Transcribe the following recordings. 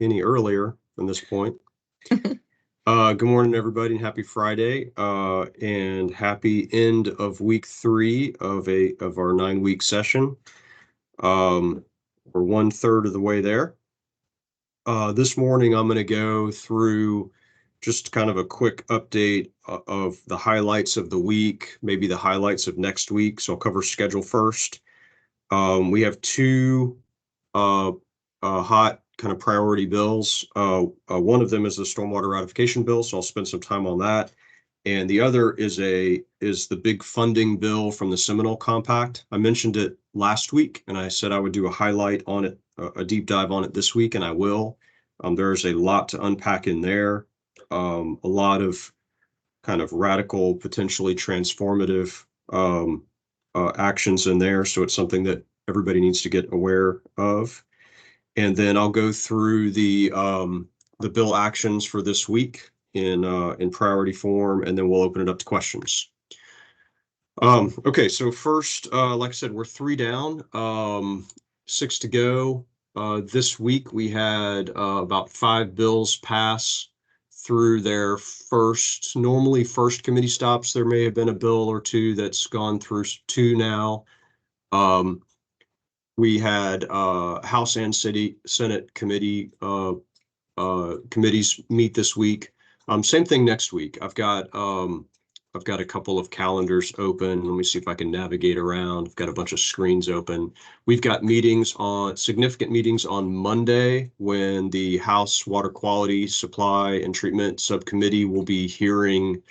any earlier than this point. Good morning, everybody, and happy Friday, and happy end of week 3 of our 9-week session. We're 1/3 of the way there. This morning, I'm going to go through just kind of a quick update of the highlights of the week, maybe the highlights of next week. So I'll cover schedule first. We have two hot kind of priority bills. One of them is the stormwater ratification bill, so I'll spend some time on that. And the other is the big funding bill from the Seminole Compact. I mentioned it last week, and I said I would do a highlight on it, a deep dive on it this week, and I will. There's a lot to unpack in there, a lot of kind of radical, potentially transformative actions in there. So it's something that everybody needs to get aware of. And then I'll go through the bill actions for this week in priority form, and then we'll open it up to questions. Okay, so first, like I said, we're 3 down, 6 to go. This week we had about 5 bills pass through their normally first committee stops. There may have been a bill or two that's gone through 2 now. We had House and Senate committees meet this week. Same thing next week. I've got a couple of calendars open. Let me see if I can navigate around. I've got a bunch of screens open. We've got significant meetings on Monday when the House Water Quality Supply and Treatment Subcommittee will be hearing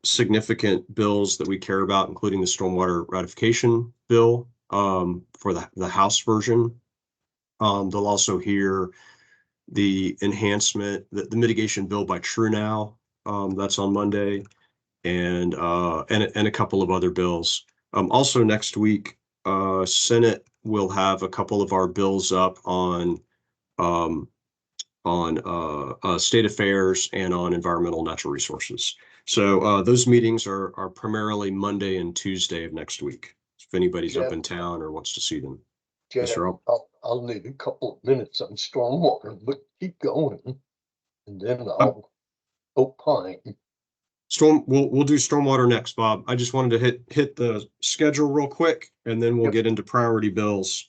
significant bills that we care about, including the stormwater ratification bill for the House version. They'll also hear the enhancement, the mitigation bill by TrueNow. That's on Monday, and a couple of other bills. Also next week, Senate will have a couple of our bills up on state affairs and on environmental natural resources. So those meetings are primarily Monday and Tuesday of next week, if anybody's Jeff, up in town or wants to see them. Jeff, Yes, sir. I'll need a couple of minutes on stormwater, but keep going, and then I'll opine. We'll do stormwater next, Bob. I just wanted to hit the schedule real quick, and then we'll get into priority bills.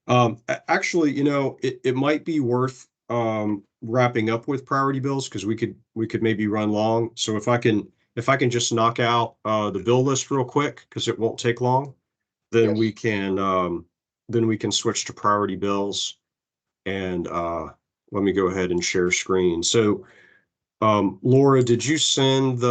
Actually, it might be worth wrapping up with priority bills, because we could maybe run long. So if I can just knock out the bill list real quick, because it won't take long, then we can switch to priority bills. And let me go ahead and share screen. So Laura, did you send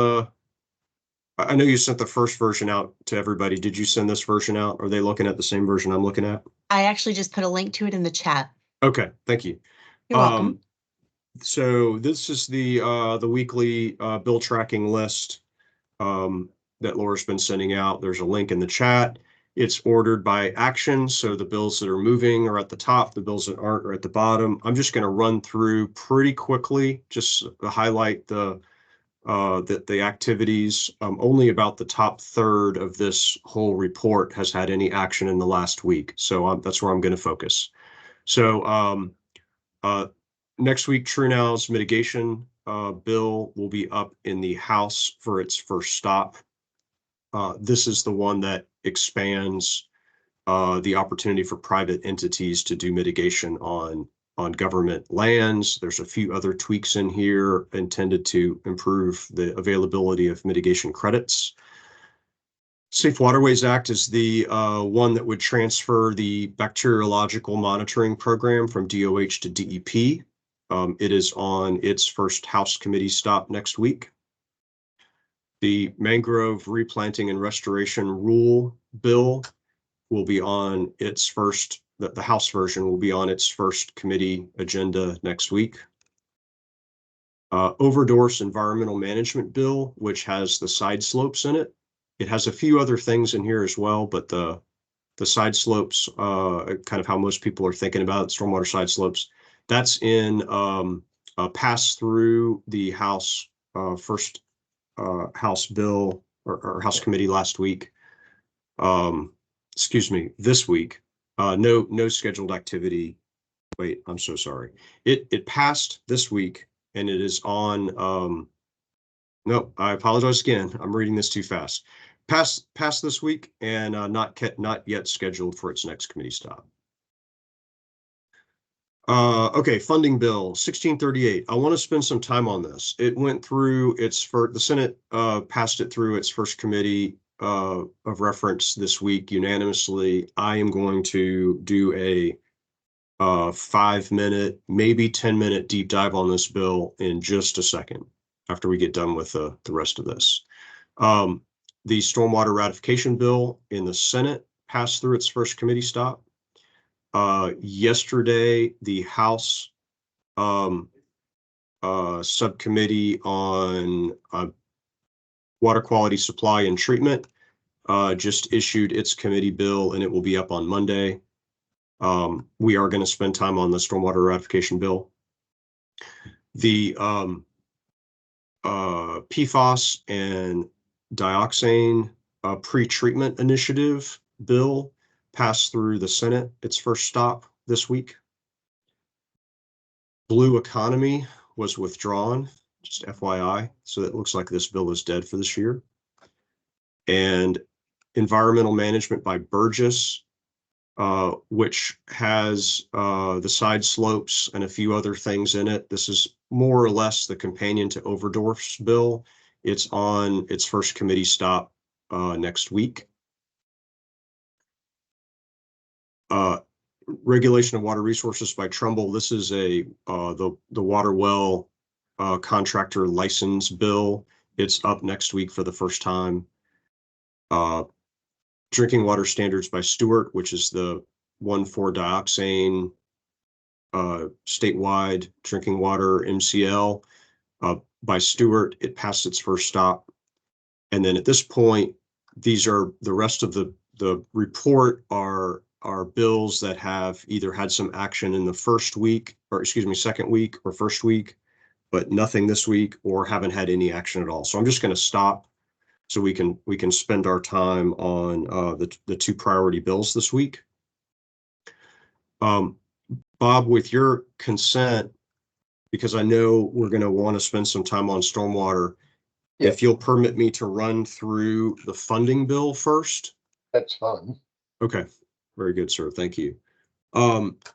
I know you sent the first version out to everybody. Did you send this version out? Are they looking at the same version I'm looking at? I actually just put a link to it in the chat. Okay, thank you. You're welcome. So this is the weekly bill tracking list that Laura's been sending out. There's a link in the chat. It's ordered by action, so the bills that are moving are at the top, the bills that aren't are at the bottom. I'm just going to run through pretty quickly, just to highlight the activities. Only about the top third of this whole report has had any action in the last week, so that's where I'm going to focus. So next week, TrueNow's mitigation bill will be up in the House for its first stop. This is the one that expands the opportunity for private entities to do mitigation on government lands. There's a few other tweaks in here intended to improve the availability of mitigation credits. Safe Waterways Act is the one that would transfer the bacteriological monitoring program from DOH to DEP. It is on its first House committee stop next week. The mangrove replanting and restoration rule bill will be on its first, the House version will be on its first committee agenda next week. Overdorse environmental management bill, which has the side slopes in it. It has a few other things in here as well, but the side slopes, kind of how most people are thinking about it, stormwater side slopes, that's in pass through the House first House bill or House committee last week. Excuse me, this week. No scheduled activity wait, I'm so sorry. It passed this week and it is on, no, I apologize again. I'm reading this too fast. Passed this week and not yet scheduled for its next committee stop. Okay, funding bill 1638. I want to spend some time on this. It went through the Senate passed it through its first committee of reference this week unanimously. I am going to do a 5-minute, maybe 10-minute deep dive on this bill in just a second after we get done with the rest of this. The stormwater ratification bill in the Senate passed through its first committee stop. Yesterday, the House subcommittee on water quality supply and treatment just issued its committee bill, and it will be up on Monday. We are going to spend time on the stormwater ratification bill. The PFAS and dioxane pre-treatment initiative bill passed through the Senate, its first stop this week. Blue economy was withdrawn, just FYI. So it looks like this bill is dead for this year. And environmental management by Burgess, which has the side slopes and a few other things in it. This is more or less the companion to Overdorf's bill. It's on its first committee stop next week. Regulation of water resources by Trumbull. This is the water well contractor license bill. It's up next week for the first time. Drinking water standards by Stewart, which is the one for dioxane statewide drinking water MCL by Stewart. It passed its first stop. And then at this point, these are the rest of the report are bills that have either had some action in the second week or first week, but nothing this week, or haven't had any action at all. So I'm just going to stop so we can spend our time on the two priority bills this week. Bob, with your consent, because I know we're going to want to spend some time on stormwater, if you'll permit me to run through the funding bill first. That's fine. Okay, very good, sir. Thank you.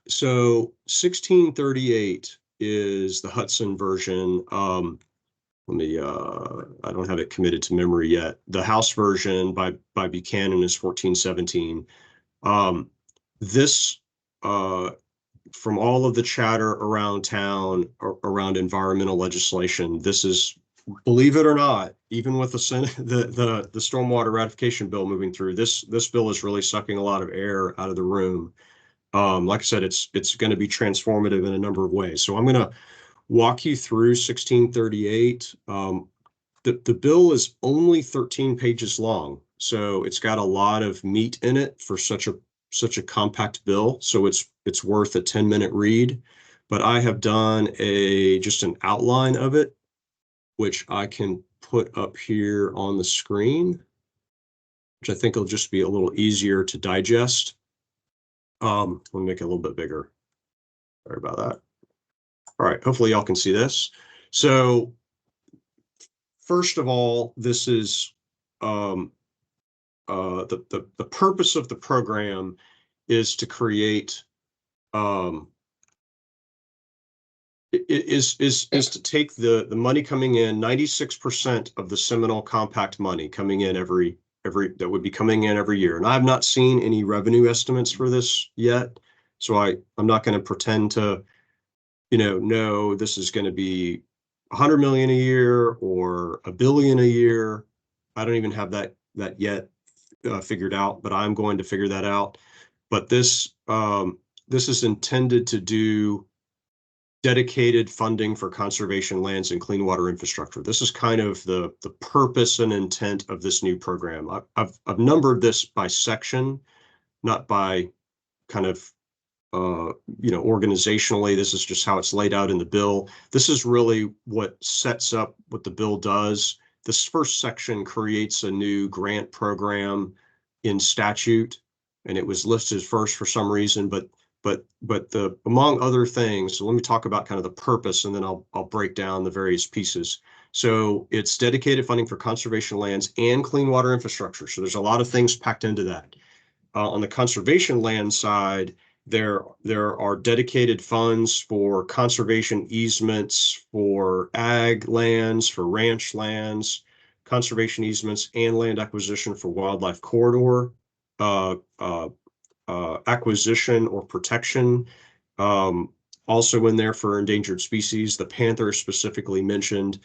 So 1638 is the Hudson version. Let me, I don't have it committed to memory yet. The House version by Buchanan is 1417. This, from all of the chatter around town around environmental legislation, this is, believe it or not, even with the Senate, the stormwater ratification bill moving through, this bill is really sucking a lot of air out of the room. Like I said, it's going to be transformative in a number of ways. So I'm going to walk you through 1638. The bill is only 13 pages long, so it's got a lot of meat in it for such a compact bill. So it's worth a 10-minute read. But I have done just an outline of it, which I can put up here on the screen, which I think will just be a little easier to digest. Let me make it a little bit bigger. Sorry about that. All right, hopefully y'all can see this. So first of all, this is the purpose of the program is to create is to take the money coming in, 96% of the Seminole Compact money coming in every that would be coming in every year. And I have not seen any revenue estimates for this yet, so I'm not going to pretend to, know this is going to be 100 million a year or $1 billion a year. I don't even have that yet figured out, but I'm going to figure that out. But this is intended to do dedicated funding for conservation lands and clean water infrastructure. This is kind of the purpose and intent of this new program. I've numbered this by section, not by kind of organizationally. This is just how it's laid out in the bill. This is really what sets up what the bill does. This first section creates a new grant program in statute, and it was listed first for some reason, but But among other things, so let me talk about kind of the purpose, and then I'll break down the various pieces. So it's dedicated funding for conservation lands and clean water infrastructure. So there's a lot of things packed into that. On the conservation land side, there are dedicated funds for conservation easements, for ag lands, for ranch lands, conservation easements, and land acquisition for wildlife corridor acquisition or protection. Also in there for endangered species, the panther is specifically mentioned.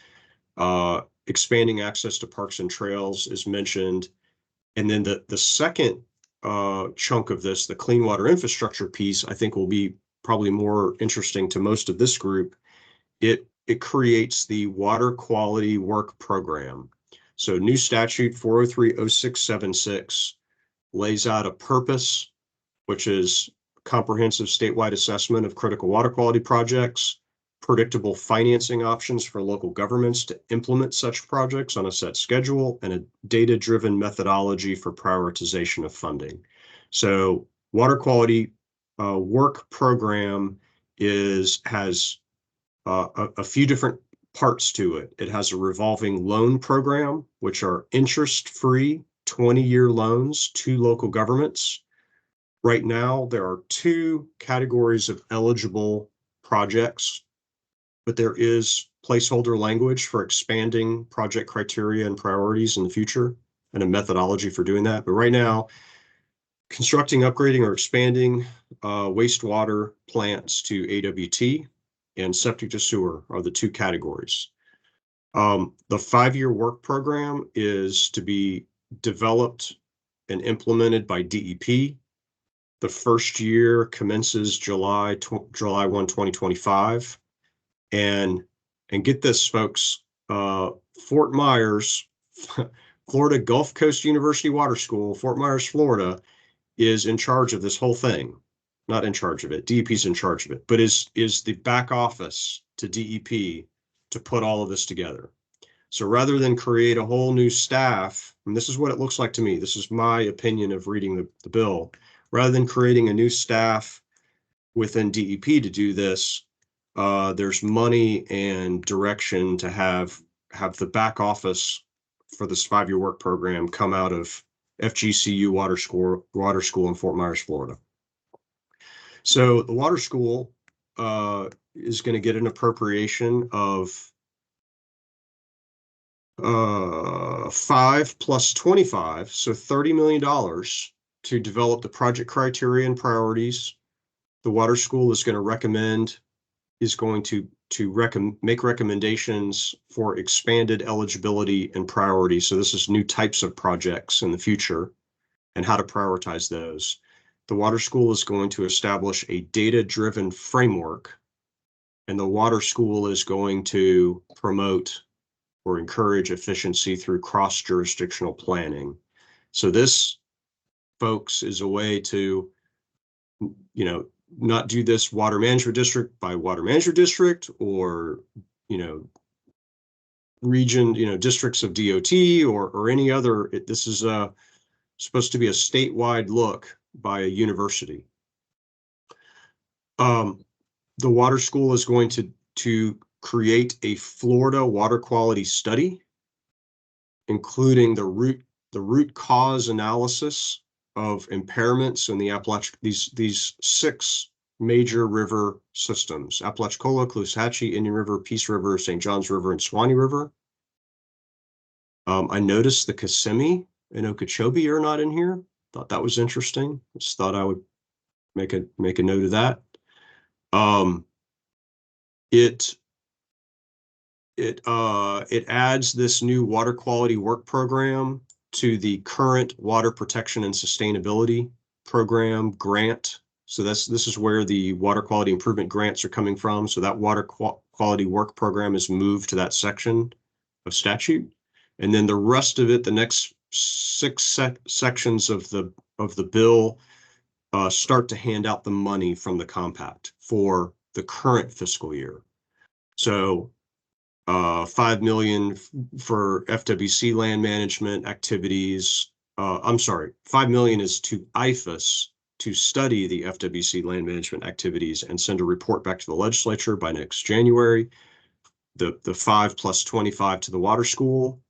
Expanding access to parks and trails is mentioned. And then the second chunk of this, the clean water infrastructure piece, I think will be probably more interesting to most of this group. It creates the water quality work program. So new statute 4030676 lays out a purpose, which is comprehensive statewide assessment of critical water quality projects, predictable financing options for local governments to implement such projects on a set schedule, and a data-driven methodology for prioritization of funding. So water quality work program has a few different parts to it. It has a revolving loan program, which are interest-free 20-year loans to local governments. Right now, there are 2 categories of eligible projects, but there is placeholder language for expanding project criteria and priorities in the future and a methodology for doing that. But right now, constructing, upgrading, or expanding wastewater plants to AWT and septic to sewer are the 2 categories. The 5-year work program is to be developed and implemented by DEP. The first year commences July 1, 2025. And get this, folks, Fort Myers, Florida Gulf Coast University Water School, Fort Myers, Florida, is in charge of this whole thing. Not in charge of it, DEP's in charge of it, but is the back office to DEP to put all of this together. So rather than create a whole new staff, and this is what it looks like to me, this is my opinion of reading the bill, rather than creating a new staff within DEP to do this, there's money and direction to have the back office for this 5-year work program come out of FGCU Water School in Fort Myers, Florida. So the water school is going to get an appropriation of 5 plus 25, so $30 million to develop the project criteria and priorities. The water school is going to make recommendations for expanded eligibility and priority. So this is new types of projects in the future and how to prioritize those. The water school is going to establish a data-driven framework, and the water school is going to promote or encourage efficiency through cross-jurisdictional planning. So this, folks, is a way to, not do this water management district by water management district or, region, districts of DOT or any other. This is supposed to be a statewide look by a university. The water school is going to create a Florida water quality study, including the root cause analysis of impairments in the these 6 major river systems: Apalachicola, Caloosahatchee, Indian River, Peace River, St. Johns River, and Suwannee River. I noticed the Kissimmee and Okeechobee are not in here. Thought that was interesting. Just thought I would make a note of that. It adds this new water quality work program to the current water protection and sustainability program grant. So this is where the water quality improvement grants are coming from. So that water quality work program is moved to that section of statute. And then the rest of it, the next 6 sections of the bill start to hand out the money from the compact for the current fiscal year. So $5 million for FWC land management activities. I'm sorry, $5 million is to IFAS to study the FWC land management activities and send a report back to the legislature by next January. The 5 plus 25 to the water school,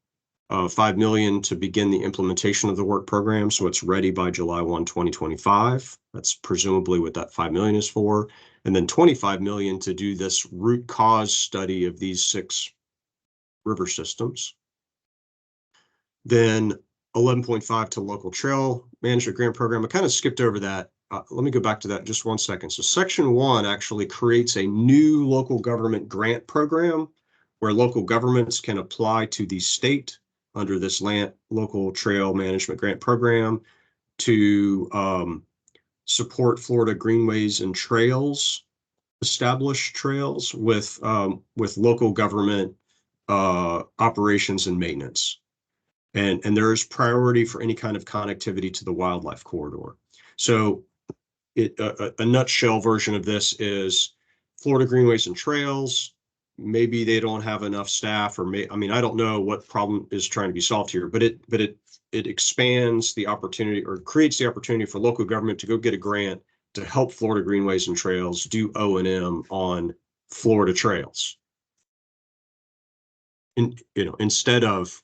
$5 million to begin the implementation of the work program, so it's ready by July 1, 2025. That's presumably what that $5 million is for. And then $25 million to do this root cause study of these 6 river systems. Then 11.5 to local trail management grant program. I kind of skipped over that. Let me go back to that just 1 second. So section 1 actually creates a new local government grant program where local governments can apply to the state under this local trail management grant program to support Florida greenways and trails, establish trails with local government operations and maintenance. And there is priority for any kind of connectivity to the wildlife corridor. So a nutshell version of this is Florida greenways and trails. Maybe they don't have enough staff, or I mean, I don't know what problem is trying to be solved here, but it expands the opportunity, or creates the opportunity for local government to go get a grant to help Florida greenways and trails do O&M on Florida trails. Instead of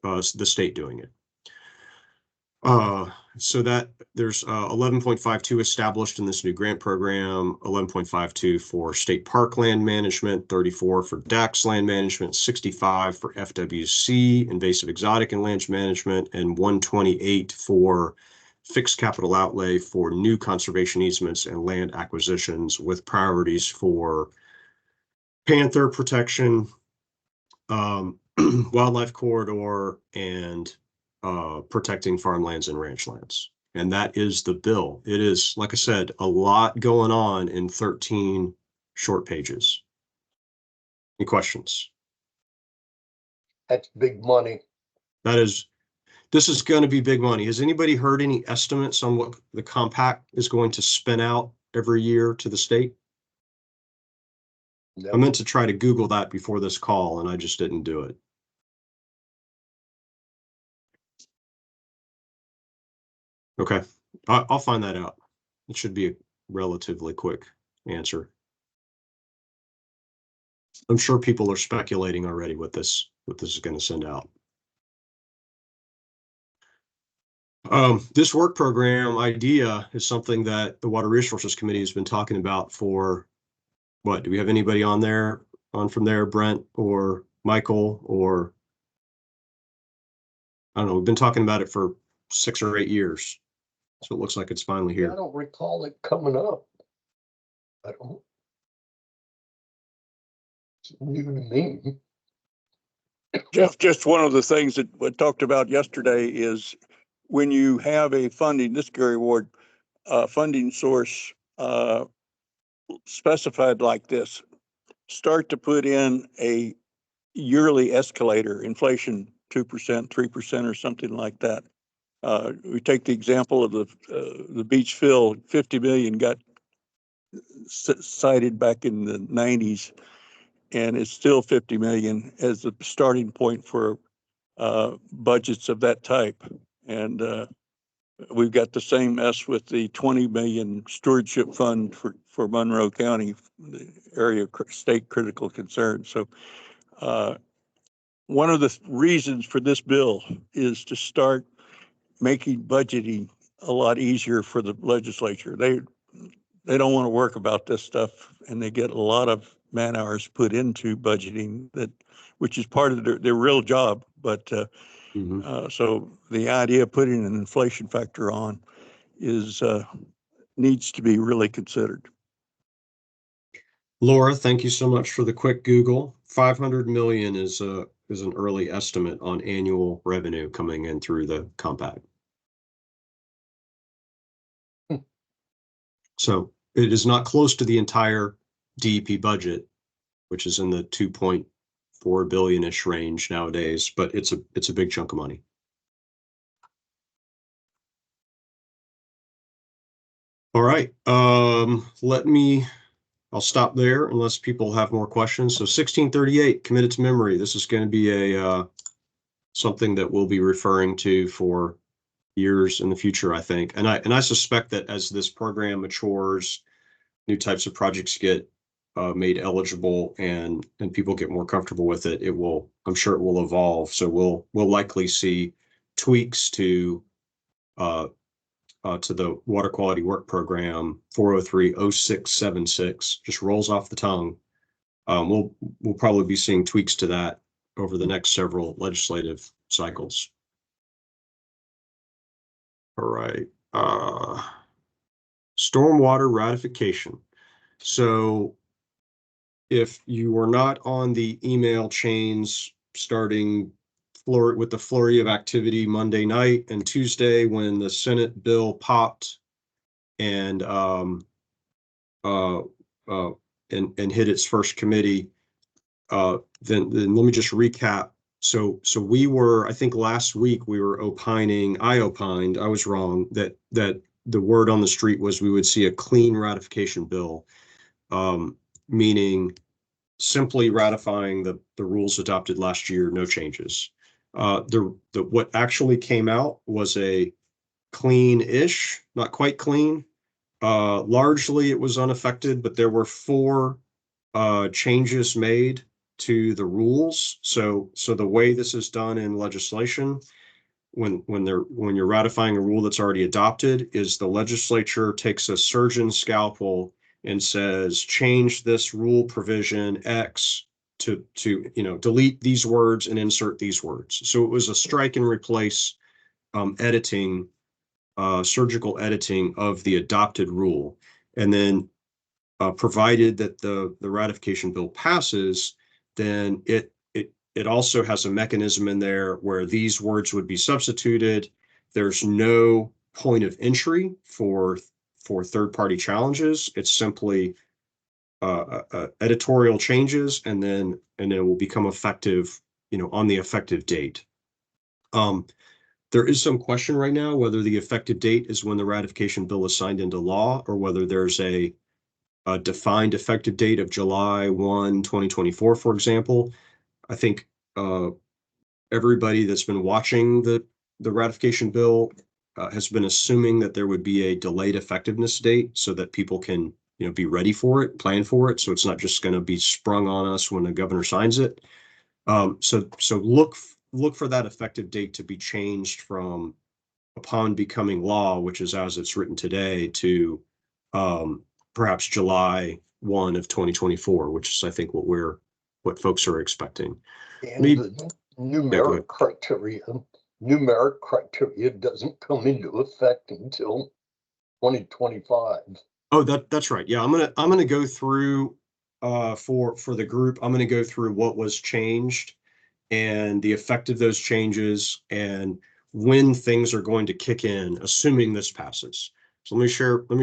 the state doing it. So that there's 11.52 established in this new grant program, 11.52 for state parkland management, 34 for DAX land management, 65 for FWC, invasive exotic and land management, and 128 for fixed capital outlay for new conservation easements and land acquisitions, with priorities for panther protection, wildlife corridor, and protecting farmlands and ranchlands. And that is the bill. It is, like I said, a lot going on in 13 short pages. Any questions? That's big money. This is going to be big money. Has anybody heard any estimates on what the compact is going to spin out every year to the state? No. I meant to try to Google that before this call, and I just didn't do it. Okay, I'll find that out. It should be a relatively quick answer. I'm sure people are speculating already what this is going to send out. This work program idea is something that the Water Resources Committee has been talking about for what? Do we have anybody on from there, Brent or Michael, or I don't know. We've been talking about it for 6 or 8 years. So it looks like it's finally here. I don't recall it coming up. I don't. It's new to me. Jeff, just one of the things that we talked about yesterday is when you have a funding, this Gary Ward funding source specified like this, start to put in a yearly escalator, inflation 2%, 3%, or something like that. We take the example of the beach fill, 50 million got cited back in the 90s, and it's still 50 million as the starting point for budgets of that type. And we've got the same mess with the 20 million stewardship fund for Monroe County, the area of state critical concern. So one of the reasons for this bill is to start making budgeting a lot easier for the legislature. They don't want to work about this stuff, and they get a lot of man hours put into budgeting, which is part of their real job. But so the idea of putting an inflation factor on needs to be really considered. Laura, thank you so much for the quick Google. 500 million is an early estimate on annual revenue coming in through the compact. So it is not close to the entire DEP budget, which is in the 2.4 billion-ish range nowadays, but it's a big chunk of money. All right, I'll stop there unless people have more questions. So 1638, committed to memory. This is going to be something that we'll be referring to for years in the future, I think. And I suspect that as this program matures, new types of projects get made eligible and people get more comfortable with it, I'm sure it will evolve. So we'll likely see tweaks to the water quality work program 403-0676, just rolls off the tongue. We'll probably be seeing tweaks to that over the next several legislative cycles. All right. Stormwater ratification. So if you were not on the email chains starting with the flurry of activity Monday night and Tuesday when the Senate bill popped and hit its first committee, then let me just recap. So we were, I think last week we were I opined, I was wrong, that the word on the street was we would see a clean ratification bill, meaning simply ratifying the rules adopted last year, no changes. What actually came out was a clean-ish, not quite clean. Largely it was unaffected, but there were 4 changes made to the rules. So the way this is done in legislation, when you're ratifying a rule that's already adopted, is the legislature takes a surgeon's scalpel and says, change this rule provision X to delete these words and insert these words. So it was a strike and replace editing, surgical editing of the adopted rule. And then provided that the ratification bill passes, then it also has a mechanism in there where these words would be substituted. There's no point of entry for third-party challenges. It's simply editorial changes, and then it will become effective, on the effective date. There is some question right now whether the effective date is when the ratification bill is signed into law, or whether there's a defined effective date of July 1, 2024, for example. I think everybody that's been watching the ratification bill has been assuming that there would be a delayed effectiveness date so that people can be ready for it, plan for it. So it's not just going to be sprung on us when the governor signs it. So look for that effective date to be changed from upon becoming law, which is as it's written today, to perhaps July 1 of 2024, which is, I think, what folks are expecting. And the numeric criteria doesn't come into effect until 2025. Oh, that's right. Yeah, I'm gonna go through for the group. I'm gonna go through what was changed and the effect of those changes and when things are going to kick in, assuming this passes. So let me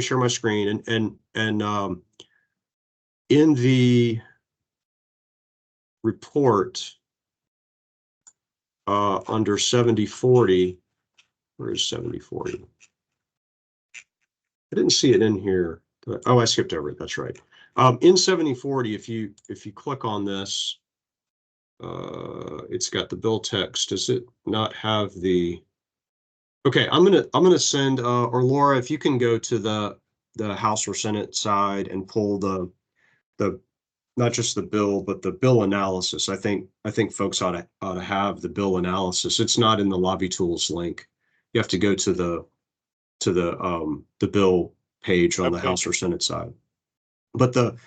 share my screen and in the report under 7040, where is 7040? I didn't see it in here. But, I skipped over it. That's right. In 7040, if you click on this, it's got the bill text. Does it not have the? Okay, I'm gonna send or Laura, if you can go to the House or Senate side and pull the not just the bill, but the bill analysis. I think folks ought to have the bill analysis. It's not in the lobby tools link. You have to go to the bill page on the House or Senate side. But the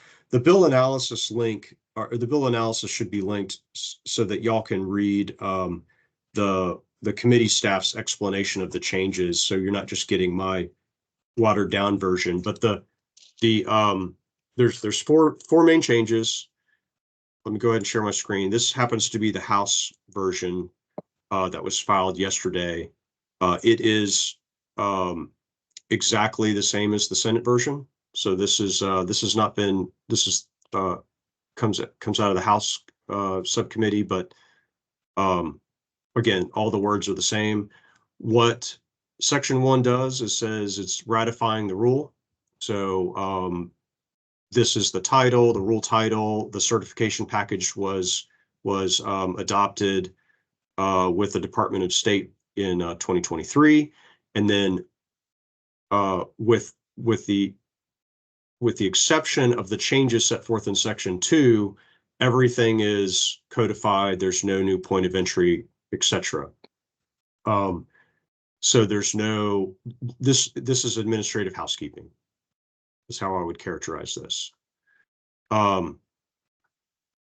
bill analysis link, or the bill analysis should be linked so that y'all can read the committee staff's explanation of the changes. So you're not just getting my watered down version, but there's four main changes. Let me go ahead and share my screen. This happens to be the House version that was filed yesterday. It is exactly the same as the Senate version. So this is comes out of the House subcommittee, but again, all the words are the same. What Section 1 does is says it's ratifying the rule. So this is the title, the rule title. The certification package was adopted with the Department of State in 2023. And then with the exception of the changes set forth in section 2, everything is codified. There's no new point of entry, etc. So there's no, this is administrative housekeeping, is how I would characterize this.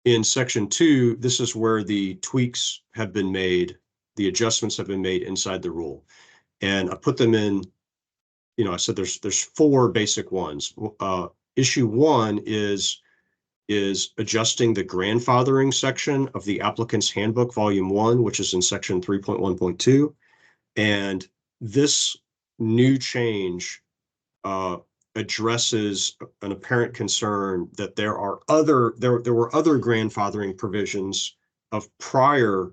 In section 2, this is where the tweaks have been made, the adjustments have been made inside the rule. And I put them in, I said there's 4 basic ones. Issue 1 is adjusting the grandfathering section of the applicant's handbook, volume 1, which is in section 3.1.2. And this new change addresses an apparent concern that there were other grandfathering provisions of prior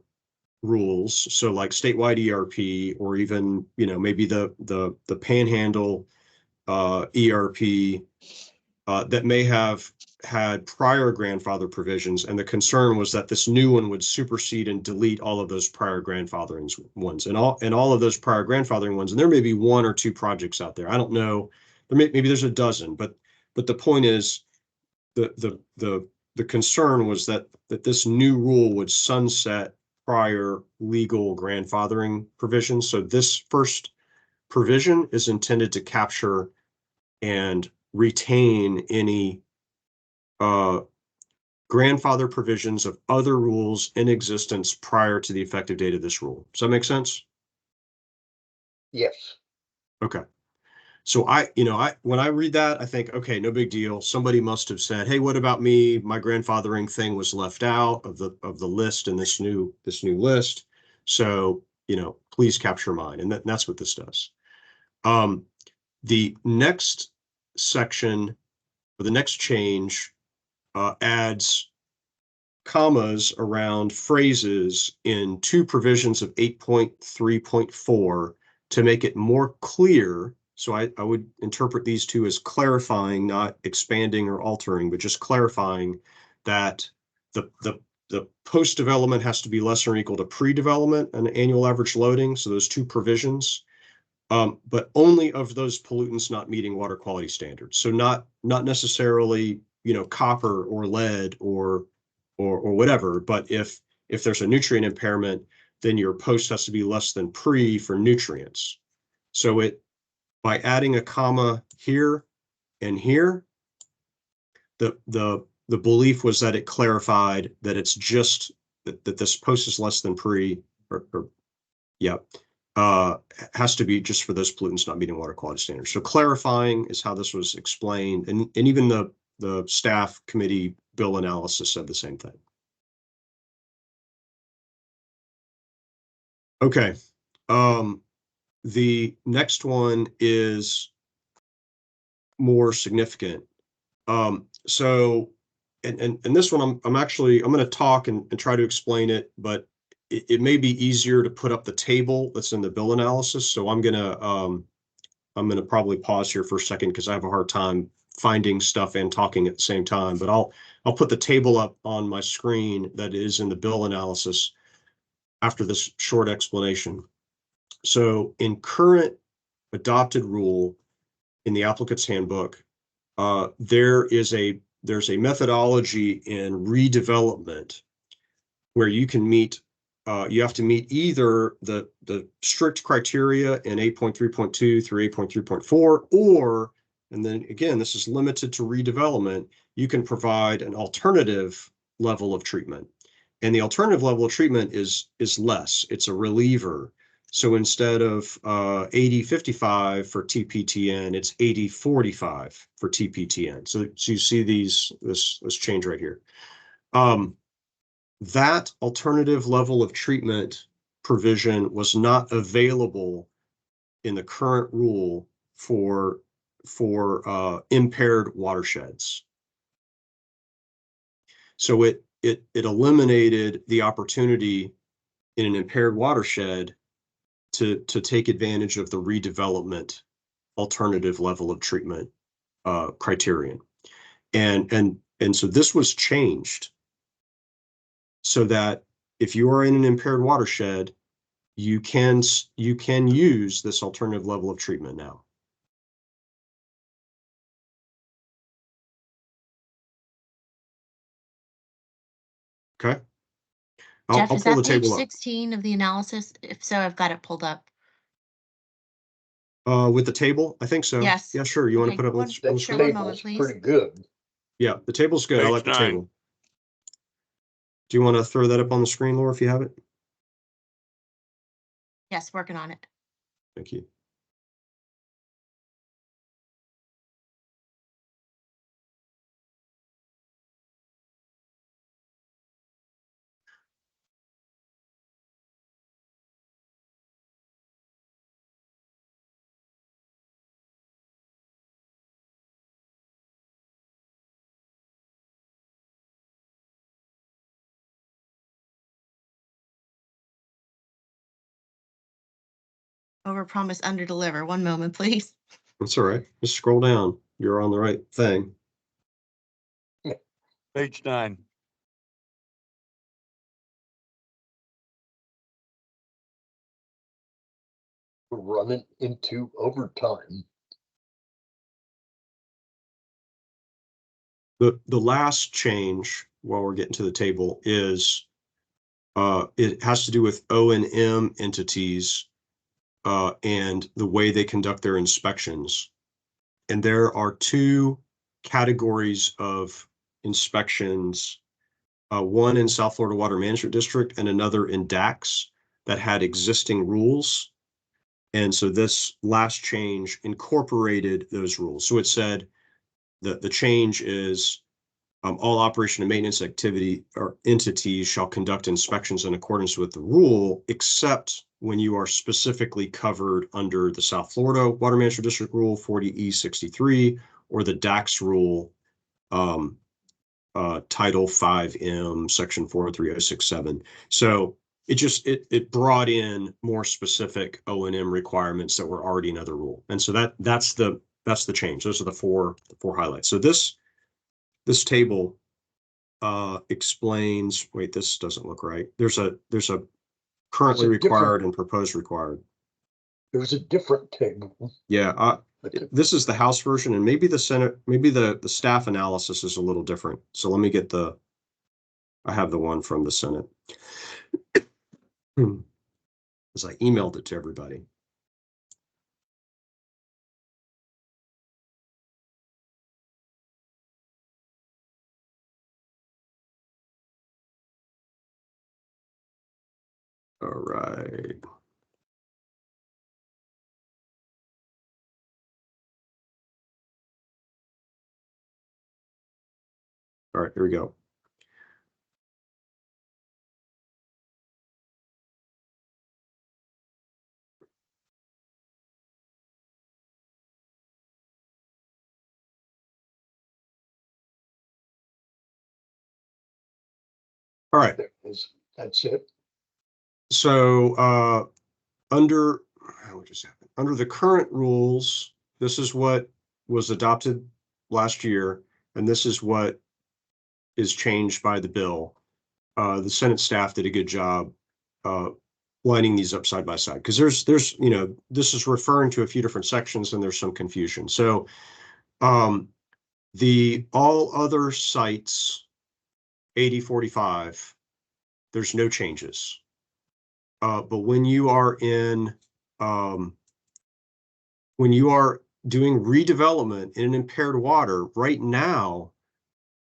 rules, so like statewide ERP, or even maybe the Panhandle ERP that may have had prior grandfather provisions, and the concern was that this new one would supersede and delete all of those prior grandfathering ones, and all of those prior grandfathering ones. And there may be 1 or 2 projects out there. I don't know. Maybe there's a dozen, but the point is the concern was that this new rule would sunset prior legal grandfathering provisions. So this first provision is intended to capture and retain any grandfather provisions of other rules in existence prior to the effective date of this rule. Does that make sense? Yes. Okay. So when I read that, I think, okay, no big deal. Somebody must have said, hey, what about me? My grandfathering thing was left out of the list in this new list. So, please capture mine. And that's what this does. The next section, or the next change, adds commas around phrases in 2 provisions of 8.3.4 to make it more clear. So I would interpret these 2 as clarifying, not expanding or altering, but just clarifying that the post-development has to be less or equal to pre-development and annual average loading. So those 2 provisions, but only of those pollutants not meeting water quality standards. So not necessarily, copper or lead or whatever, but if there's a nutrient impairment, then your post has to be less than pre for nutrients. So by adding a comma here and here, the belief was that it clarified that it's just that this post is less than pre, has to be just for those pollutants not meeting water quality standards. So clarifying is how this was explained, and even the staff committee bill analysis said the same thing. Okay. The next one is more significant. So, and this one, I'm going to talk and try to explain it, but it may be easier to put up the table that's in the bill analysis. So I'm going to probably pause here for a second because I have a hard time finding stuff and talking at the same time, but I'll put the table up on my screen that is in the bill analysis after this short explanation. So in current adopted rule in the applicant's handbook, there's a methodology in redevelopment where you can meet, you have to meet either the strict criteria in 8.3.2 through 8.3.4, or, and then again, this is limited to redevelopment, you can provide an alternative level of treatment. And the alternative level of treatment is less. It's a reliever. So instead of 80-55 for TPTN, it's 80-45 for TPTN. So you see this change right here. That alternative level of treatment provision was not available in the current rule for impaired watersheds. So it eliminated the opportunity in an impaired watershed to take advantage of the redevelopment alternative level of treatment criterion. And so this was changed so that if you are in an impaired watershed, you can use this alternative level of treatment now. Okay. Jeff, I'll is pull the that page table up. 16 of the analysis? If so, I've got it pulled up. With the table, I think so. Yes. Yeah, sure. You want to Okay, put up one- on the That Sure, one screen? moment, table's please. pretty good. Yeah, the table's good. I Page like the 9. table. Do you want to throw that up on the screen, Laura, if you have it? Yes, working on it. Thank you. Overpromise, underdeliver. One moment, please. That's all right. Just scroll down. You're on the right thing. Page 9. We're running into overtime. The last change, while we're getting to the table, is it has to do with O&M entities and the way they conduct their inspections. And there are two categories of inspections, one in South Florida Water Management District and another in DAX that had existing rules. And so this last change incorporated those rules. So it said that the change is all operation and maintenance activity or entities shall conduct inspections in accordance with the rule, except when you are specifically covered under the South Florida Water Management District Rule 40E63 or the DAX rule, Title 5M, Section 43067. So it brought in more specific O&M requirements that were already in other rule, and so that's the change. Those are the four highlights. So this table explains. Wait, this doesn't look right. There's a currently required and proposed required. There's a different table. Yeah, this is the House version, and maybe the Senate, maybe the staff analysis is a little different. So let me get I have the one from the Senate. As I emailed it to everybody. All right. All right, here we go. All right. That's it. So under what just happened? Under the current rules, this is what was adopted last year, and this is what is changed by the bill. The Senate staff did a good job lining these up side by side, because there's this is referring to a few different sections and there's some confusion. So the all other sites 8045, there's no changes. But when you are doing redevelopment in an impaired water, right now,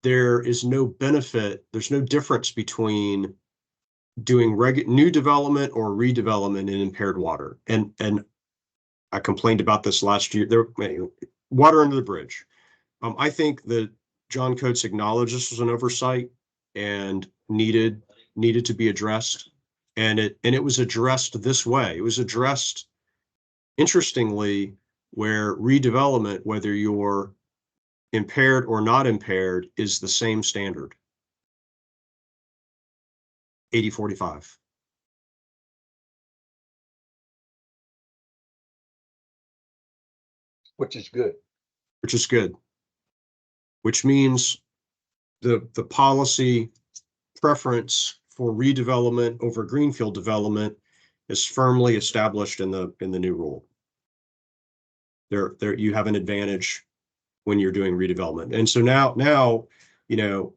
there is no benefit, there's no difference between doing new development or redevelopment in impaired water. And I complained about this last year. There, water under the bridge. I think that John Coates acknowledged this was an oversight and needed to be addressed. And it was addressed this way. It was addressed, interestingly, where redevelopment, whether you're impaired or not impaired, is the same standard. 8045. Which is good. Which is good. Which means the policy preference for redevelopment over greenfield development is firmly established in the new rule. There you have an advantage when you're doing redevelopment. And so now, you know,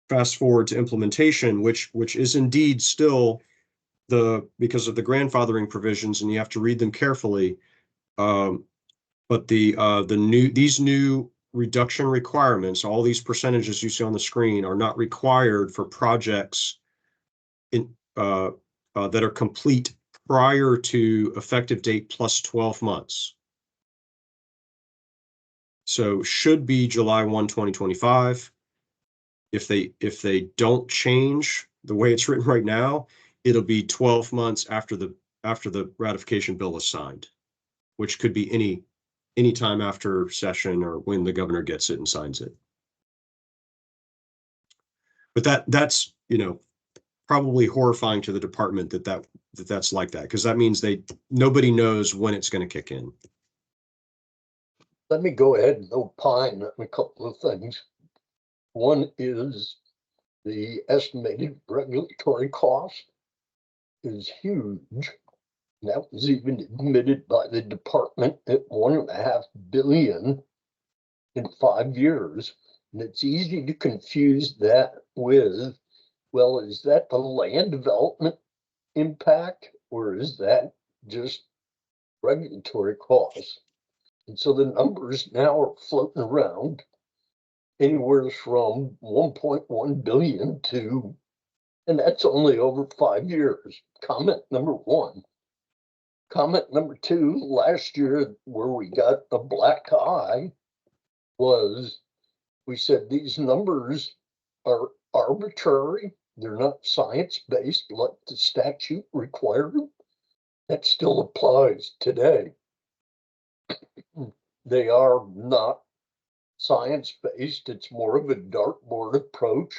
fast forward to implementation, which is indeed still because of the grandfathering provisions, and you have to read them carefully. But these new reduction requirements, all these percentages you see on the screen, are not required for projects that are complete prior to effective date plus 12 months. So should be July 1, 2025. If they don't change the way it's written right now, it'll be 12 months after the ratification bill is signed, which could be any time after session or when the governor gets it and signs it. But that's, you know, probably horrifying to the department that's like that, because that means nobody knows when it's going to kick in. Let me go ahead and opine on a couple of things. One is the estimated regulatory cost is huge. That was even admitted by the department at $1.5 billion in 5 years. And it's easy to confuse that with, well, is that the land development impact, or is that just regulatory costs? And so the numbers now are floating around anywhere from 1.1 billion to, and that's only over 5 years. Comment number one. Comment number two, last year where we got a black eye was, we said these numbers are arbitrary. They're not science-based like the statute required. That still applies today. They are not science-based. It's more of a dartboard approach,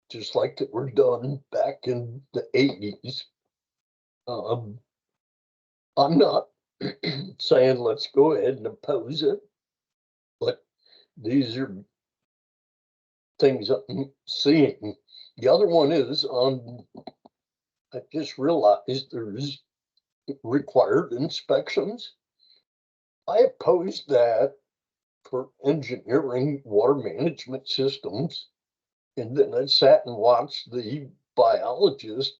just like that were done back in the 80s. I'm not saying let's go ahead and oppose it, but these are things I'm seeing. The other one is I just realized there's required inspections. I oppose that for engineering water management systems. And then I sat and watched the biologist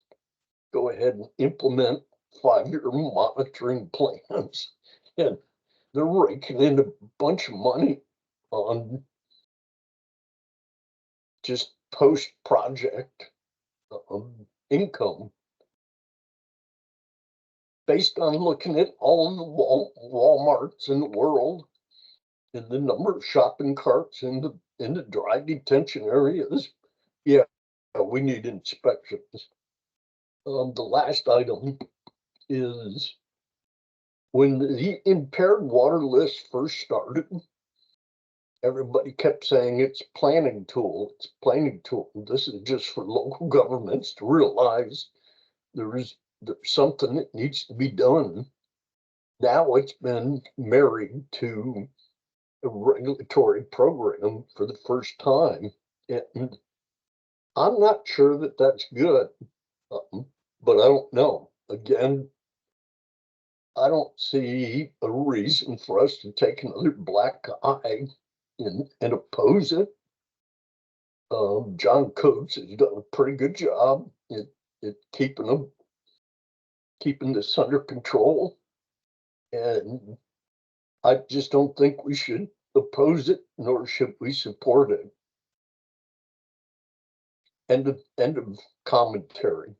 go ahead and implement 5-year monitoring plans. And they're raking in a bunch of money on just post-project income based on looking at all of the Walmarts in the world and the number of shopping carts in the dry detention areas. Yeah, we need inspections. The last item is when the impaired water list first started, everybody kept saying it's planning tool. It's planning tool. This is just for local governments to realize there's something that needs to be done. Now it's been married to a regulatory program for the first time. And I'm not sure that that's good, but I don't know. Again, I don't see a reason for us to take another black eye and oppose it. John Coates has done a pretty good job at keeping this under control. And I just don't think we should oppose it, nor should we support it. End of commentary.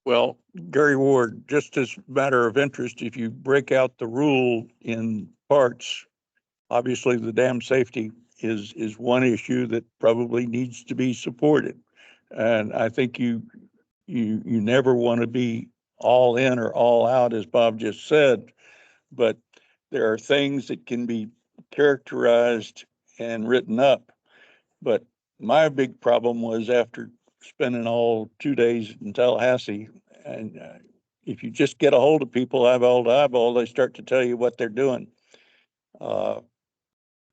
Well, Gary Ward, just as a matter of interest, if you break out the rule in parts, obviously the dam safety is one issue that probably needs to be supported. And I think you never want to be all in or all out, as Bob just said, but there are things that can be characterized and written up. But my big problem was after spending all 2 days in Tallahassee, and if you just get a hold of people eyeball to eyeball, they start to tell you what they're doing.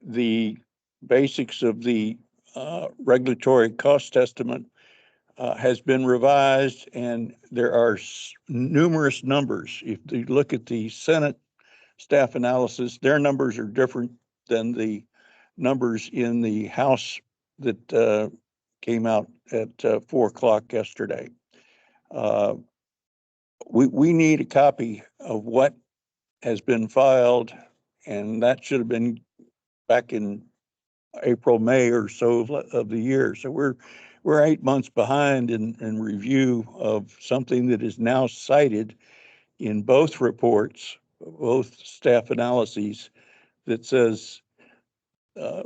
The basics of the regulatory cost estimate has been revised, and there are numerous numbers. If you look at the Senate staff analysis, their numbers are different than the numbers in the House that came out at 4 o'clock yesterday. We need a copy of what has been filed, and that should have been back in April, May or so of the year. So we're 8 months behind in review of something that is now cited in both reports, both staff analyses, that says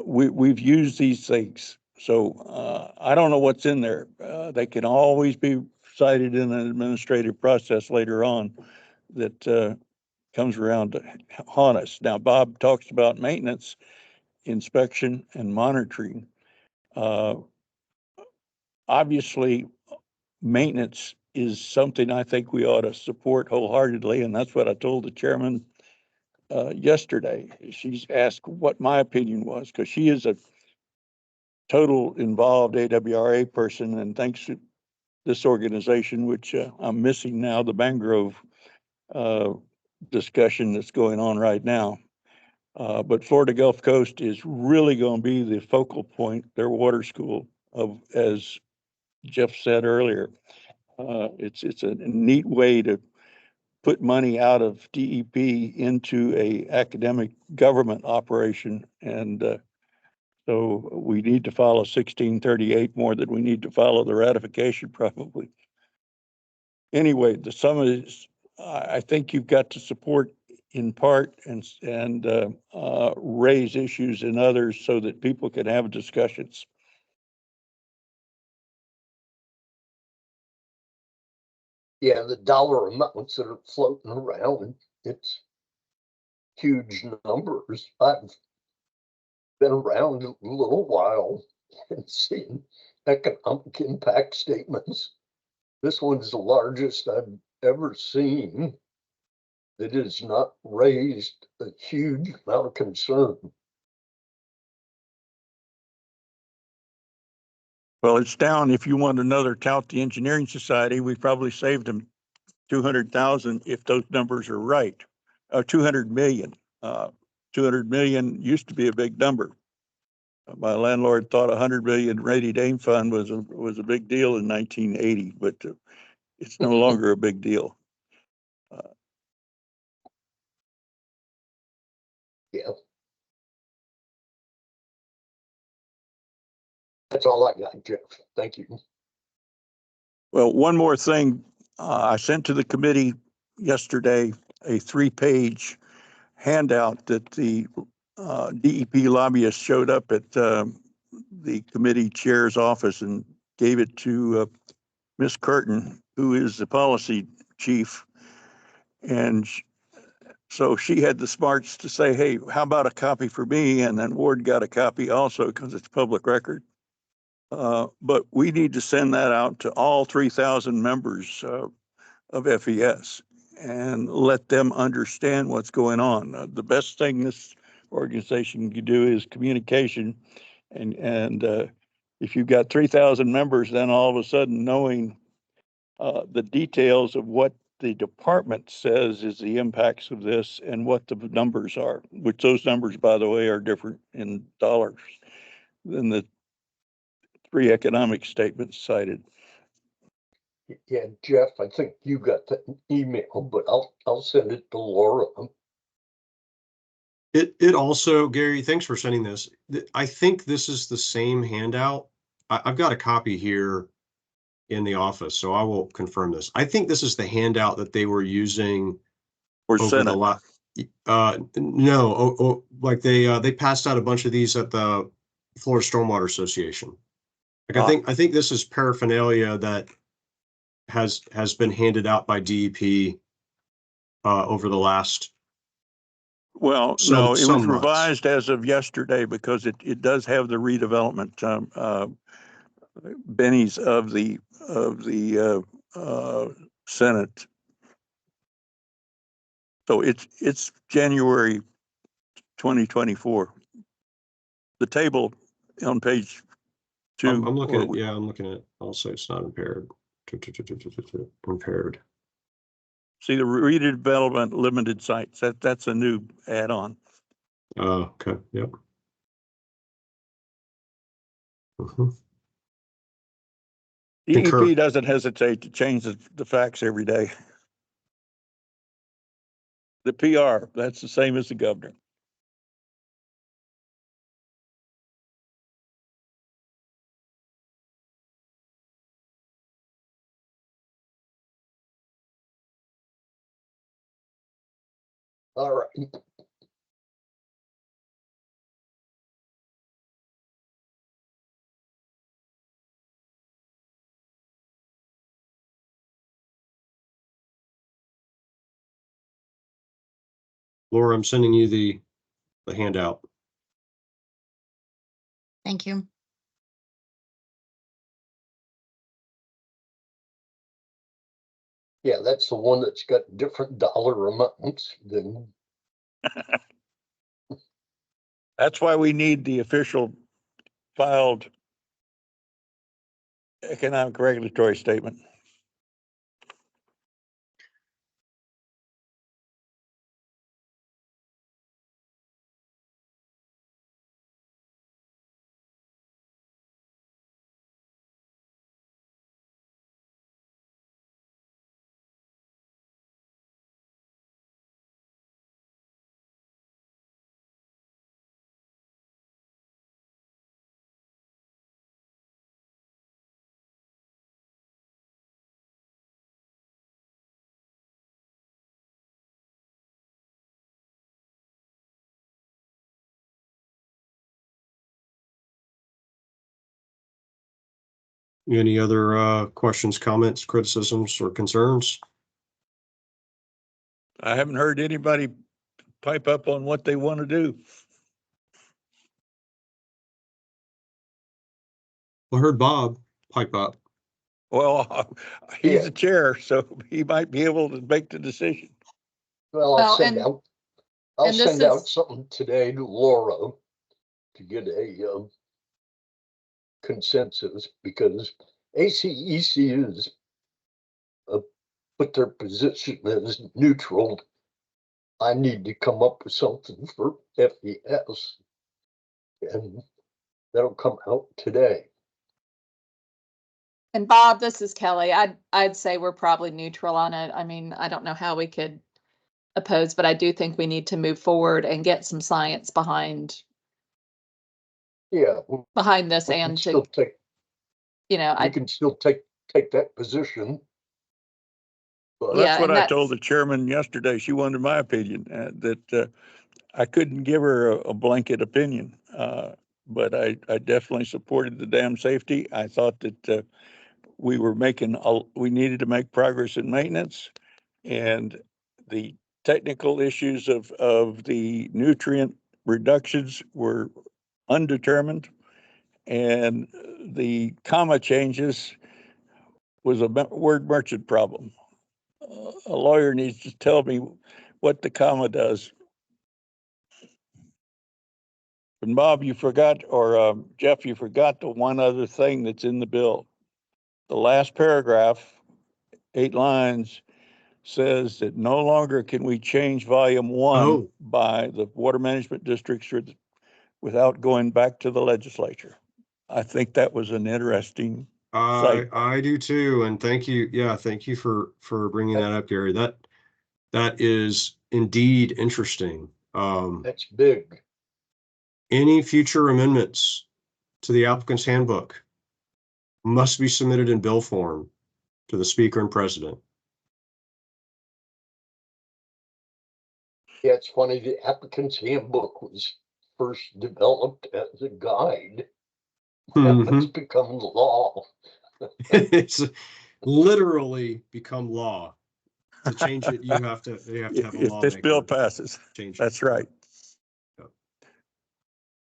we've used these things. So I don't know what's in there. They can always be cited in an administrative process later on that comes around to haunt us. Now, Bob talks about maintenance, inspection, and monitoring. Obviously, maintenance is something I think we ought to support wholeheartedly, and that's what I told the chairman yesterday. She's asked what my opinion was, because she is a total involved AWRA person, and thanks to this organization, which I'm missing now, the Mangrove discussion that's going on right now. But Florida Gulf Coast is really going to be the focal point, their water school, of, as Jeff said earlier. It's a neat way to put money out of DEP into a academic government operation. And so we need to follow 1638 more than we need to follow the ratification, probably. Anyway, the sum is, I think you've got to support in part and raise issues in others so that people can have discussions. Yeah, the dollar amounts that are floating around, it's huge numbers. I've been around a little while and seen economic impact statements. This one's the largest I've ever seen. It has not raised a huge amount of concern. Well, it's down. If you want another tout the engineering society, we probably saved them 200,000 if those numbers are right. 200 million. 200 million used to be a big number. My landlord thought 100 million rainy day fund was a big deal in 1980, but it's no longer a big deal. Yeah. That's all I got, Jeff. Thank you. Well, one more thing. I sent to the committee yesterday a 3-page handout that the DEP lobbyist showed up at the committee chair's office and gave it to Ms. Curtin, who is the policy chief. And so she had the smarts to say, hey, how about a copy for me? And then Ward got a copy also because it's public record. But we need to send that out to all 3,000 members of FES and let them understand what's going on. The best thing this organization can do is communication. And if you've got 3,000 members, then all of a sudden knowing the details of what the department says is the impacts of this and what the numbers are, which those numbers, by the way, are different in dollars than the 3 economic statements cited. Yeah, Jeff, I think you got the email, but I'll send it to Laura. It also, Gary, thanks for sending this. I think this is the same handout. I've got a copy here in the office, so I will confirm this. I think this is the handout that they were using Or over Senate. the last. No, like they passed out a bunch of these at the Florida Stormwater Association. Like I think this is paraphernalia that has been handed out by DEP over the last. Well, no, it was revised as of yesterday because it does have the redevelopment bennies of the Senate. So it's January 2024. The table on page I'm looking or at, yeah, I'm looking at, also it's not impaired. Impaired. see the redevelopment limited sites, that's a new add-on. Okay, yep. Mhm. Concur. DEP doesn't hesitate to change the facts every day. The PR, that's the same as the governor. All right. Laura, I'm sending you the handout. Thank you. Yeah, that's the one that's got different dollar amounts than, That's why we need the official filed economic regulatory statement. Any other questions, comments, criticisms, or concerns? I haven't heard anybody pipe up on what they want to do. I heard Bob pipe up. Well, he's Yeah. the chair, so he might be able to make the decision. well, I'll Well, send and- out, I'll and this send out is- something today to Laura to get a consensus, because ACEC is put their position as neutral. I need to come up with something for FES, and that'll come out today. And Bob, this is Kelly. I'd say we're probably neutral on it. I mean, I don't know how we could oppose, but I do think we need to move forward and get some science behind Yeah, this we can and still to, take, you know, we can still take that position. Well, But Yeah, that's what and I told that's- the chairman yesterday. She wanted my opinion, that I couldn't give her a blanket opinion. But I definitely supported the dam safety. I thought that we needed to make progress in maintenance, and the technical issues of the nutrient reductions were undetermined, and the comma changes was a word merchant problem. A lawyer needs to tell me what the comma does. And Bob, you forgot, or Jeff, you forgot the one other thing that's in the bill. The last paragraph, 8 lines, says that no longer can we change volume 1 Oh. by the water management districts without going back to the legislature. I think that was an interesting sight. I do too, and thank you. Yeah, thank you for bringing that up, Gary. That is indeed interesting. that's big. Any future amendments to the applicant's handbook must be submitted in bill form to the speaker and president. Yeah, it's funny, the applicant's handbook was first developed as a guide. Now it's become the law. It's literally become law. To change it, you have to have a If this bill lawmaker passes, change it. that's right. Yep.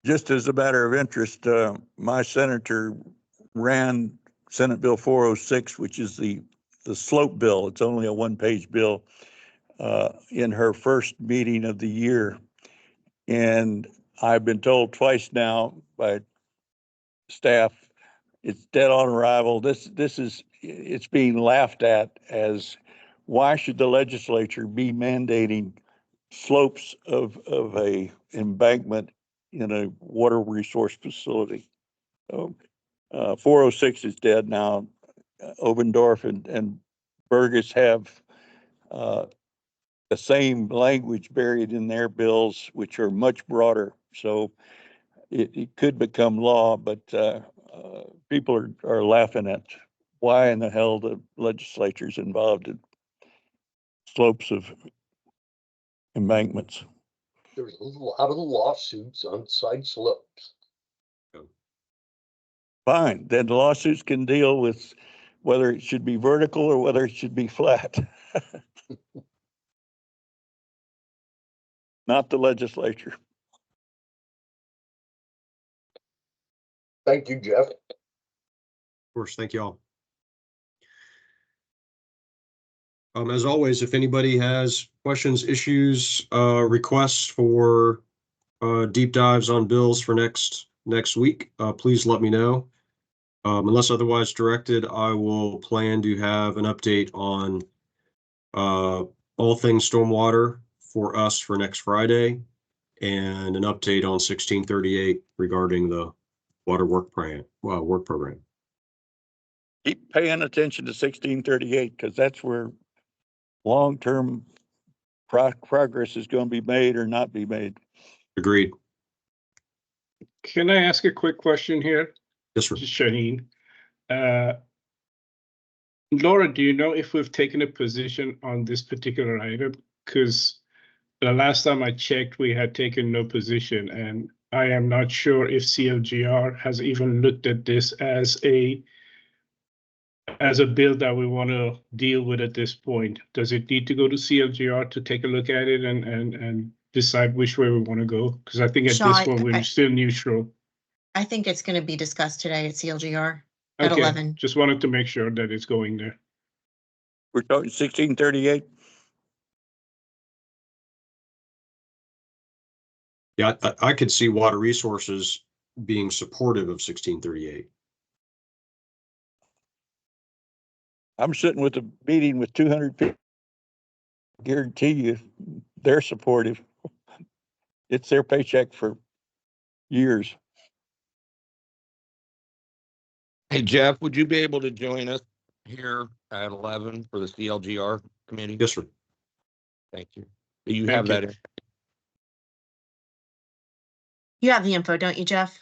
Just as a matter of interest, my senator ran Senate Bill 406, which is the slope bill. It's only a 1-page bill, in her first meeting of the year. And I've been told twice now by staff it's dead on arrival. It's being laughed at as, why should the legislature be mandating slopes of a embankment in a water resource facility? So, 406 is dead now. Obendorf and Burgess have the same language buried in their bills, which are much broader. So it could become law, but people are laughing at why in the hell the legislature's involved in slopes of embankments. There's a lot of lawsuits on side slopes. Fine, then the lawsuits can deal with whether it should be vertical or whether it should be flat. Not the legislature. Thank you, Jeff. Of course, thank you all. As always, if anybody has questions, issues, requests for deep dives on bills for next week, please let me know. Unless otherwise directed, I will plan to have an update on all things stormwater for us for next Friday, and an update on 1638 regarding the water work program. Keep paying attention to 1638, because that's where long-term progress is going to be made or not be made. Agreed. Can I ask a quick question here? Yes, sir. Shaheen. Laura, do you know if we've taken a position on this particular item? Because the last time I checked, we had taken no position, and I am not sure if CLGR has even looked at this as a bill that we want to deal with at this point. Does it need to go to CLGR to take a look at it and decide which way we want to go? Because I think at this point, we're still neutral. I think it's going to be discussed today at CLGR at Okay, 11. just wanted to make sure that it's going there. We're talking 1638. Yeah, I could see water resources being supportive of 1638. I'm sitting with a meeting with 200 people. Guarantee you they're supportive. It's their paycheck for years. Hey, Jeff, would you be able to join us here at 11 for the CLGR committee? Yes, sir. Thank you. Do you Thank have you. that? You have the info, don't you, Jeff?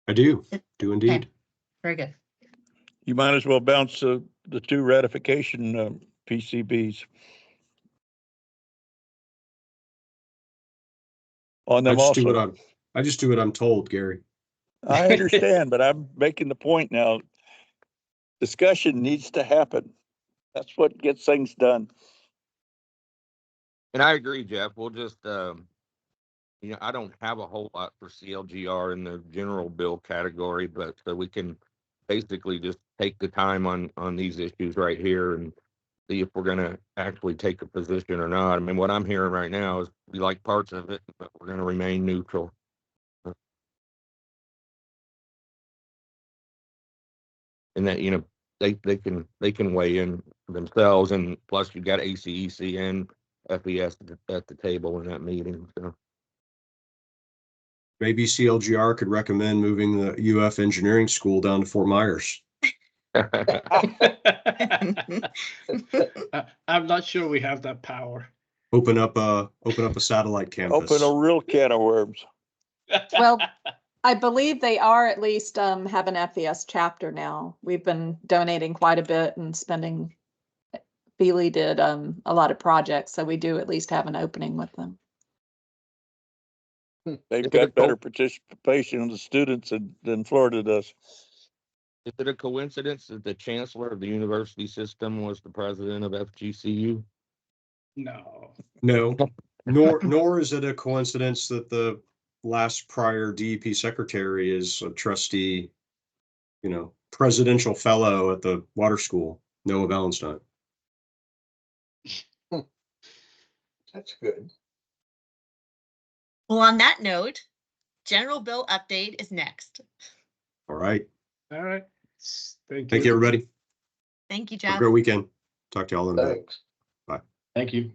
I do indeed. Okay. Very good. You might as well bounce the two ratification PCBs on them also. I just do what I'm told, Gary. I understand, but I'm making the point now. Discussion needs to happen. That's what gets things done. And I agree, Jeff. We'll just, I don't have a whole lot for CLGR in the general bill category, but so we can basically just take the time on these issues right here and see if we're going to actually take a position or not. I mean, what I'm hearing right now is we like parts of it, but we're going to remain neutral. And that, they can weigh in themselves, and plus you've got ACEC and FES at the table in that meeting. So Maybe CLGR could recommend moving the UF engineering school down to Fort Myers. I'm not sure we have that power. Open up a satellite campus. Open a real can of worms. Well, I believe they are at least have an FES chapter now. We've been donating quite a bit and spending. Feely did a lot of projects, so we do at least have an opening with them. They've got better participation of the students than Florida does. Is it a coincidence that the chancellor of the university system was the president of FGCU? No. Nor is it a coincidence that the last prior DEP secretary is a trustee, presidential fellow at the water school, Noah Vallenstein. That's good. Well, on that note, general bill update is next. All right. All right. Thank Thank you, everybody. Thank you, Have a Jeff. great weekend. Talk to y'all in a bit. Thanks. Thank you.